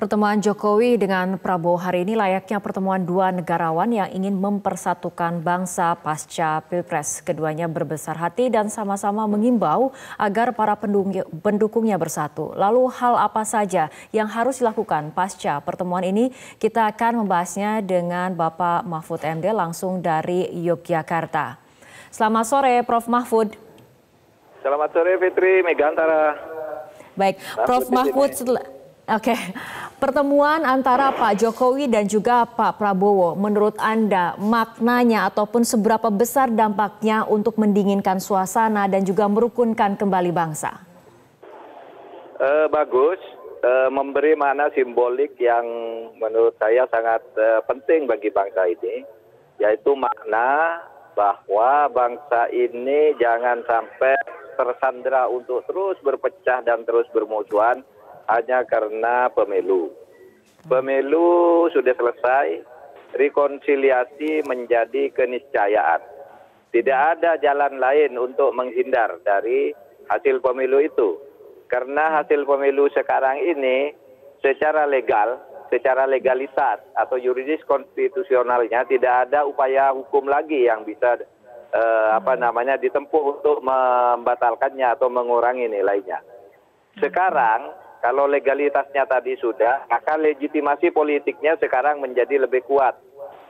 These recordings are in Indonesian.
Pertemuan Jokowi dengan Prabowo hari ini layaknya pertemuan dua negarawan yang ingin mempersatukan bangsa pasca Pilpres. Keduanya berbesar hati dan sama-sama mengimbau agar para pendukungnya bersatu. Lalu hal apa saja yang harus dilakukan pasca pertemuan ini? Kita akan membahasnya dengan Bapak Mahfud MD langsung dari Yogyakarta. Selamat sore Prof. Mahfud. Selamat sore Fitri, Megantara. Baik, Prof. Mahfud. Oke, pertemuan antara Pak Jokowi dan juga Pak Prabowo, menurut Anda maknanya ataupun seberapa besar dampaknya untuk mendinginkan suasana dan juga merukunkan kembali bangsa? Bagus, memberi makna simbolik yang menurut saya sangat penting bagi bangsa ini, yaitu makna bahwa bangsa ini jangan sampai tersandera untuk terus berpecah dan terus bermusuhan hanya karena pemilu. Pemilu sudah selesai, rekonsiliasi menjadi keniscayaan. Tidak ada jalan lain untuk menghindar dari hasil pemilu itu. Karena hasil pemilu sekarang ini secara legal, secara legalitas atau yuridis konstitusionalnya tidak ada upaya hukum lagi yang bisa ditempuh untuk membatalkannya atau mengurangi nilainya. Sekarang kalau legalitasnya tadi sudah, maka legitimasi politiknya sekarang menjadi lebih kuat.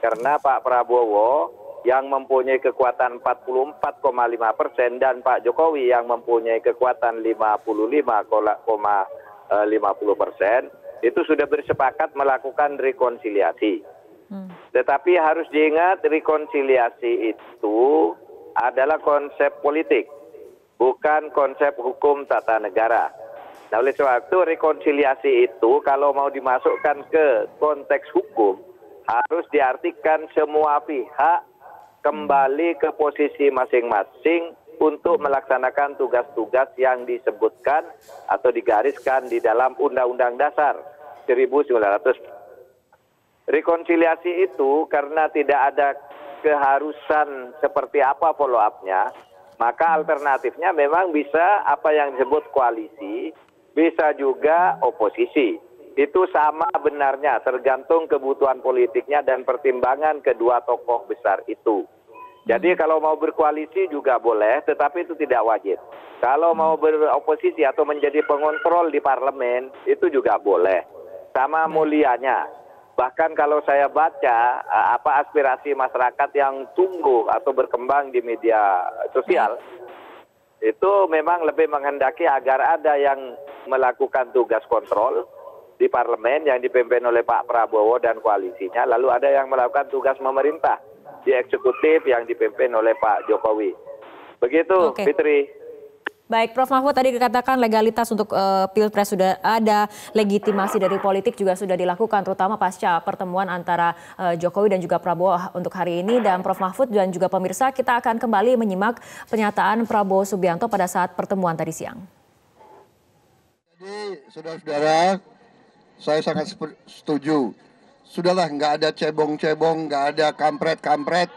Karena Pak Prabowo yang mempunyai kekuatan 44,5% dan Pak Jokowi yang mempunyai kekuatan 55,50%, itu sudah bersepakat melakukan rekonsiliasi. Tetapi harus diingat rekonsiliasi itu adalah konsep politik, bukan konsep hukum tata negara. Nah, oleh sebab itu rekonsiliasi itu kalau mau dimasukkan ke konteks hukum harus diartikan semua pihak kembali ke posisi masing-masing untuk melaksanakan tugas-tugas yang disebutkan atau digariskan di dalam Undang-Undang Dasar 1900. Rekonsiliasi itu karena tidak ada keharusan seperti apa follow up-nya, maka alternatifnya memang bisa apa yang disebut koalisi, bisa juga oposisi. Itu sama benarnya, tergantung kebutuhan politiknya dan pertimbangan kedua tokoh besar itu. Jadi kalau mau berkoalisi juga boleh, tetapi itu tidak wajib. Kalau mau beroposisi atau menjadi pengontrol di parlemen, itu juga boleh. Sama mulianya. Bahkan kalau saya baca aspirasi masyarakat yang tumbuh atau berkembang di media sosial, itu memang lebih menghendaki agar ada yang melakukan tugas kontrol di parlemen yang dipimpin oleh Pak Prabowo dan koalisinya, lalu ada yang melakukan tugas memerintah di eksekutif yang dipimpin oleh Pak Jokowi. Begitu, Fitri. Baik, Prof. Mahfud tadi dikatakan legalitas untuk Pilpres sudah ada, legitimasi dari politik juga sudah dilakukan, terutama pasca pertemuan antara Jokowi dan juga Prabowo untuk hari ini. Dan Prof. Mahfud dan juga pemirsa, kita akan kembali menyimak pernyataan Prabowo Subianto pada saat pertemuan tadi siang. Jadi, saudara-saudara, saya sangat setuju. Sudahlah, nggak ada cebong-cebong, nggak ada kampret-kampret.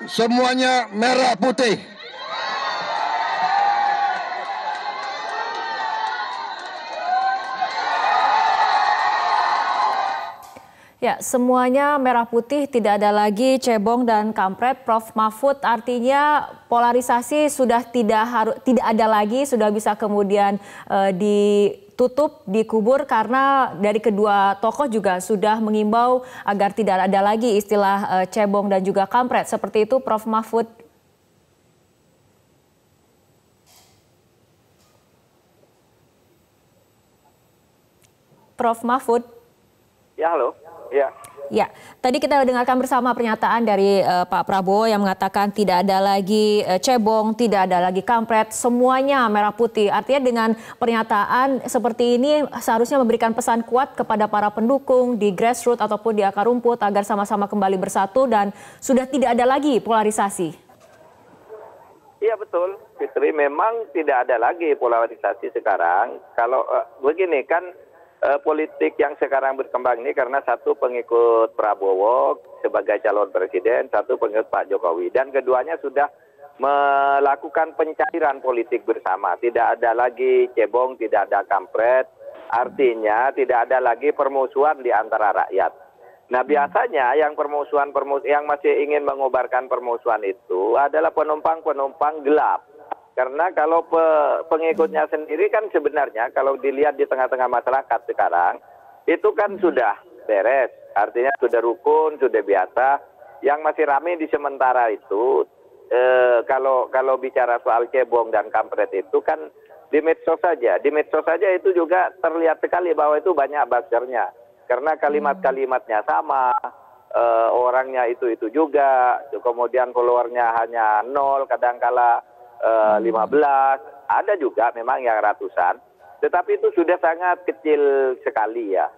Semuanya merah putih. Ya, semuanya merah putih, tidak ada lagi cebong dan kampret. Prof. Mahfud, artinya polarisasi sudah tidak ada lagi, sudah bisa kemudian ditutup, dikubur karena dari kedua tokoh juga sudah mengimbau agar tidak ada lagi istilah cebong dan juga kampret. Seperti itu, Prof. Mahfud. Prof. Mahfud. Ya, halo. Ya, tadi kita dengarkan bersama pernyataan dari Pak Prabowo yang mengatakan tidak ada lagi cebong, tidak ada lagi kampret, semuanya merah putih. Artinya dengan pernyataan seperti ini seharusnya memberikan pesan kuat kepada para pendukung di grassroots ataupun di akar rumput agar sama-sama kembali bersatu dan sudah tidak ada lagi polarisasi. Iya betul, Fitri, memang tidak ada lagi polarisasi sekarang. Kalau begini kan, politik yang sekarang berkembang ini karena satu pengikut Prabowo sebagai calon presiden, satu pengikut Pak Jokowi, dan keduanya sudah melakukan pencairan politik bersama. Tidak ada lagi cebong, tidak ada kampret, artinya tidak ada lagi permusuhan di antara rakyat. Nah biasanya yang yang masih ingin mengobarkan permusuhan itu adalah penumpang-penumpang gelap. Karena kalau pengikutnya sendiri kan sebenarnya kalau dilihat di tengah-tengah masyarakat sekarang, itu kan sudah beres. Artinya sudah rukun, sudah biasa. Yang masih ramai di sementara itu, kalau bicara soal cebong dan kampret itu kan di medsos saja. Di medsos saja itu juga terlihat sekali bahwa itu banyak buzzernya. Karena kalimat-kalimatnya sama, orangnya itu juga, kemudian followernya hanya 0, kadangkala 15, ada juga memang yang ratusan. Tetapi itu sudah sangat kecil sekali ya,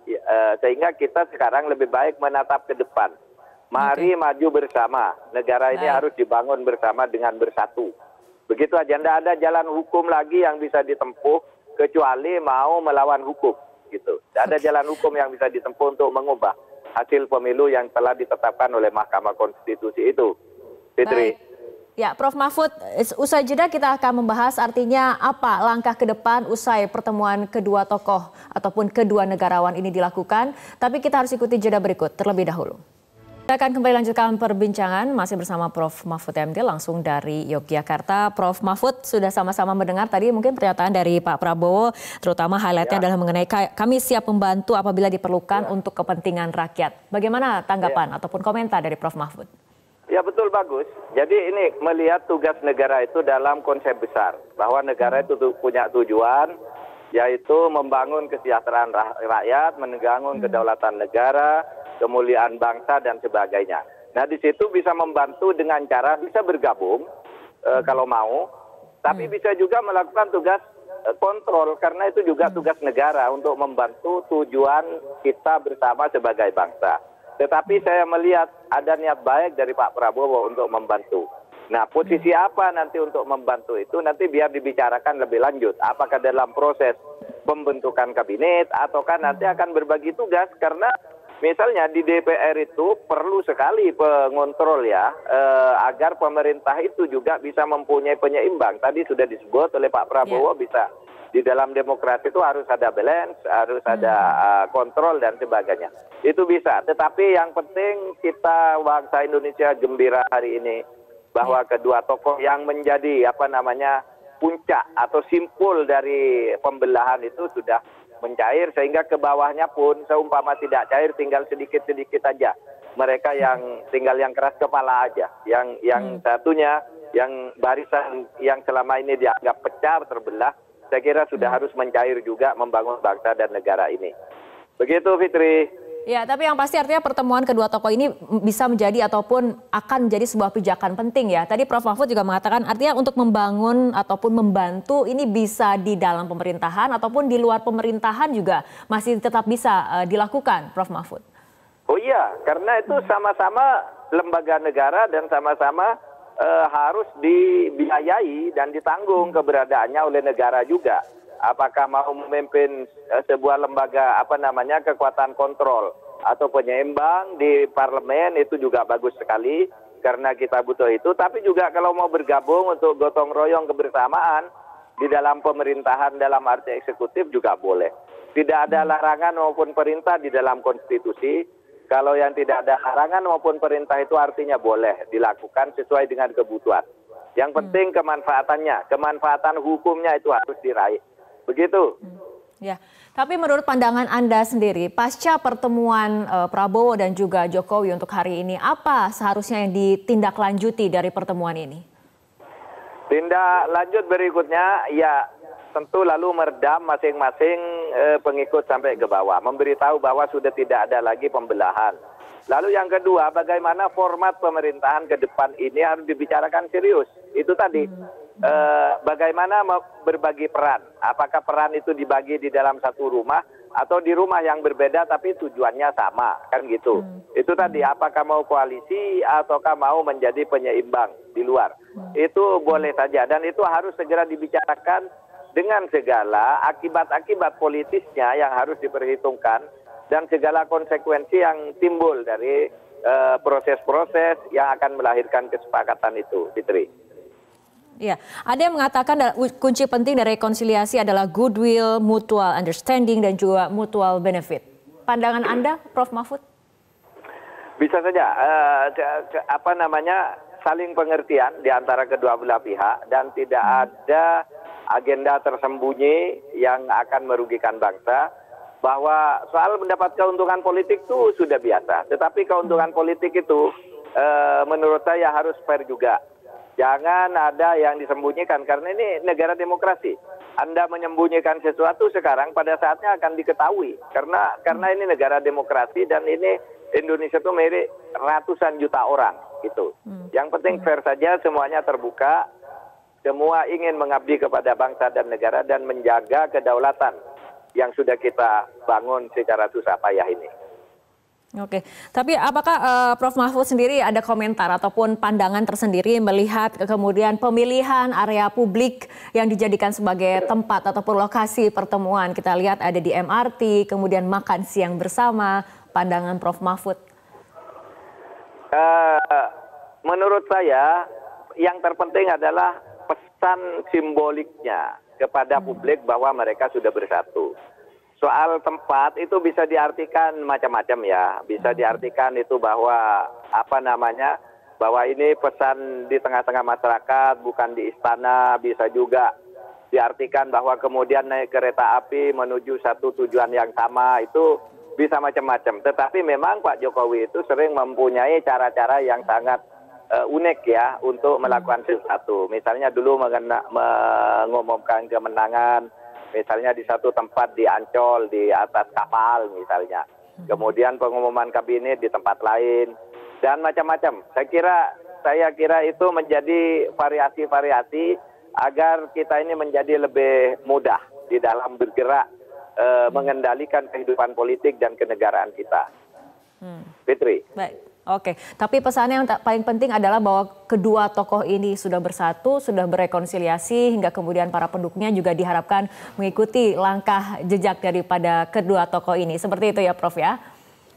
sehingga kita sekarang lebih baik menatap ke depan. Mari maju bersama, negara ini harus dibangun bersama dengan bersatu. Begitu aja, tidak ada jalan hukum lagi yang bisa ditempuh kecuali mau melawan hukum. Gitu. Tidak ada jalan hukum yang bisa ditempuh untuk mengubah hasil pemilu yang telah ditetapkan oleh Mahkamah Konstitusi itu. Fitri. Baik. Ya, Prof. Mahfud, usai jeda kita akan membahas artinya apa langkah ke depan usai pertemuan kedua tokoh ataupun kedua negarawan ini dilakukan. Tapi kita harus ikuti jeda berikut terlebih dahulu. Kita akan kembali lanjutkan perbincangan masih bersama Prof. Mahfud MD langsung dari Yogyakarta. Prof. Mahfud sudah sama-sama mendengar tadi mungkin pernyataan dari Pak Prabowo, terutama highlightnya adalah mengenai kami siap membantu apabila diperlukan untuk kepentingan rakyat. Bagaimana tanggapan ataupun komentar dari Prof. Mahfud? Ya betul, bagus. Jadi ini melihat tugas negara itu dalam konsep besar. Bahwa negara itu punya tujuan, yaitu membangun kesejahteraan rakyat, menegangkan kedaulatan negara, kemuliaan bangsa dan sebagainya. Nah di situ bisa membantu dengan cara bisa bergabung kalau mau, tapi bisa juga melakukan tugas kontrol karena itu juga tugas negara untuk membantu tujuan kita bersama sebagai bangsa. Tetapi saya melihat ada niat baik dari Pak Prabowo untuk membantu. Nah posisi apa nanti untuk membantu itu nanti biar dibicarakan lebih lanjut. Apakah dalam proses pembentukan kabinet ataukah nanti akan berbagi tugas karena misalnya di DPR itu perlu sekali pengontrol ya, agar pemerintah itu juga bisa mempunyai penyeimbang. Tadi sudah disebut oleh Pak Prabowo bisa di dalam demokrasi itu harus ada balance, harus ada kontrol dan sebagainya. Itu bisa, tetapi yang penting kita bangsa Indonesia gembira hari ini bahwa kedua tokoh yang menjadi puncak atau simpul dari pembelahan itu sudah mencair sehingga ke bawahnya pun seumpama tidak cair tinggal sedikit-sedikit aja. Mereka yang tinggal yang keras kepala aja. Yang satunya yang barisan yang selama ini dianggap pecah terbelah, saya kira sudah harus mencair juga membangun bangsa dan negara ini. Begitu Fitri. Ya, tapi yang pasti artinya pertemuan kedua tokoh ini bisa menjadi ataupun akan menjadi sebuah pijakan penting ya. Tadi Prof. Mahfud juga mengatakan artinya untuk membangun ataupun membantu ini bisa di dalam pemerintahan ataupun di luar pemerintahan juga masih tetap bisa dilakukan, Prof. Mahfud. Oh iya, karena itu sama-sama lembaga negara dan sama-sama harus dibiayai dan ditanggung keberadaannya oleh negara juga. Apakah mau memimpin sebuah lembaga kekuatan kontrol atau penyeimbang di parlemen itu juga bagus sekali karena kita butuh itu. Tapi juga kalau mau bergabung untuk gotong royong kebersamaan di dalam pemerintahan dalam arti eksekutif juga boleh. Tidak ada larangan maupun perintah di dalam konstitusi. Kalau yang tidak ada larangan maupun perintah itu artinya boleh dilakukan sesuai dengan kebutuhan. Yang penting kemanfaatannya, kemanfaatan hukumnya itu harus diraih. Begitu. Ya, tapi menurut pandangan Anda sendiri, pasca pertemuan Prabowo dan juga Jokowi untuk hari ini, apa seharusnya yang ditindaklanjuti dari pertemuan ini? Tindak lanjut berikutnya, ya tentu lalu meredam masing-masing pengikut sampai ke bawah, memberitahu bahwa sudah tidak ada lagi pembelahan. Lalu yang kedua, bagaimana format pemerintahan ke depan ini harus dibicarakan serius. Itu tadi. Bagaimana berbagi peran, apakah peran itu dibagi di dalam satu rumah atau di rumah yang berbeda tapi tujuannya sama, kan gitu. Itu tadi, apakah mau koalisi ataukah mau menjadi penyeimbang di luar. Itu boleh saja dan itu harus segera dibicarakan dengan segala akibat-akibat politisnya yang harus diperhitungkan dan segala konsekuensi yang timbul dari proses-proses yang akan melahirkan kesepakatan itu, Fitri. Ya, ada yang mengatakan kunci penting dari rekonsiliasi adalah goodwill, mutual understanding, dan juga mutual benefit. Pandangan Anda, Prof. Mahfud? Bisa saja, saling pengertian di antara kedua belah pihak dan tidak ada agenda tersembunyi yang akan merugikan bangsa. Bahwa soal mendapat keuntungan politik itu sudah biasa, tetapi keuntungan politik itu menurut saya harus fair juga. Jangan ada yang disembunyikan karena ini negara demokrasi. Anda menyembunyikan sesuatu sekarang pada saatnya akan diketahui karena ini negara demokrasi dan ini Indonesia itu milik ratusan juta orang gitu. Yang penting fair saja, semuanya terbuka. Semua ingin mengabdi kepada bangsa dan negara dan menjaga kedaulatan yang sudah kita bangun secara susah payah ini. Oke, tapi apakah Prof. Mahfud sendiri ada komentar ataupun pandangan tersendiri melihat kemudian pemilihan area publik yang dijadikan sebagai tempat ataupun lokasi pertemuan? Kita lihat ada di MRT, kemudian makan siang bersama. Pandangan Prof. Mahfud? Menurut saya yang terpenting adalah pesan simboliknya kepada publik bahwa mereka sudah bersatu. Soal tempat itu bisa diartikan macam-macam ya. Bisa diartikan itu bahwa bahwa ini pesan di tengah-tengah masyarakat, bukan di istana. Bisa juga diartikan bahwa kemudian naik kereta api menuju satu tujuan yang sama, itu bisa macam-macam. Tetapi memang Pak Jokowi itu sering mempunyai cara-cara yang sangat unik ya untuk melakukan sesuatu. Misalnya dulu mengumumkan kemenangan, misalnya di satu tempat di Ancol, di atas kapal misalnya. Kemudian pengumuman kabinet di tempat lain dan macam-macam. Saya kira itu menjadi variasi-variasi agar kita ini menjadi lebih mudah di dalam bergerak mengendalikan kehidupan politik dan kenegaraan kita. Fitri. Baik. Oke, tapi pesannya yang paling penting adalah bahwa kedua tokoh ini sudah bersatu, sudah berekonsiliasi, hingga kemudian para pendukungnya juga diharapkan mengikuti langkah jejak daripada kedua tokoh ini. Seperti itu ya Prof ya?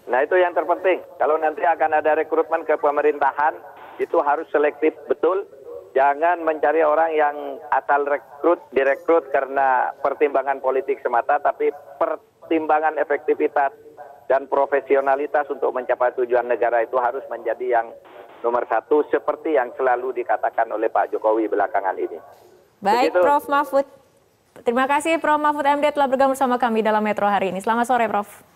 Nah itu yang terpenting. Kalau nanti akan ada rekrutmen ke pemerintahan, itu harus selektif betul. Jangan mencari orang yang asal direkrut karena pertimbangan politik semata, tapi pertimbangan efektivitas dan profesionalitas untuk mencapai tujuan negara itu harus menjadi yang nomor satu, seperti yang selalu dikatakan oleh Pak Jokowi belakangan ini. Baik. Begitu. Prof. Mahfud. Terima kasih Prof. Mahfud MD telah bergabung bersama kami dalam Metro hari ini. Selamat sore Prof.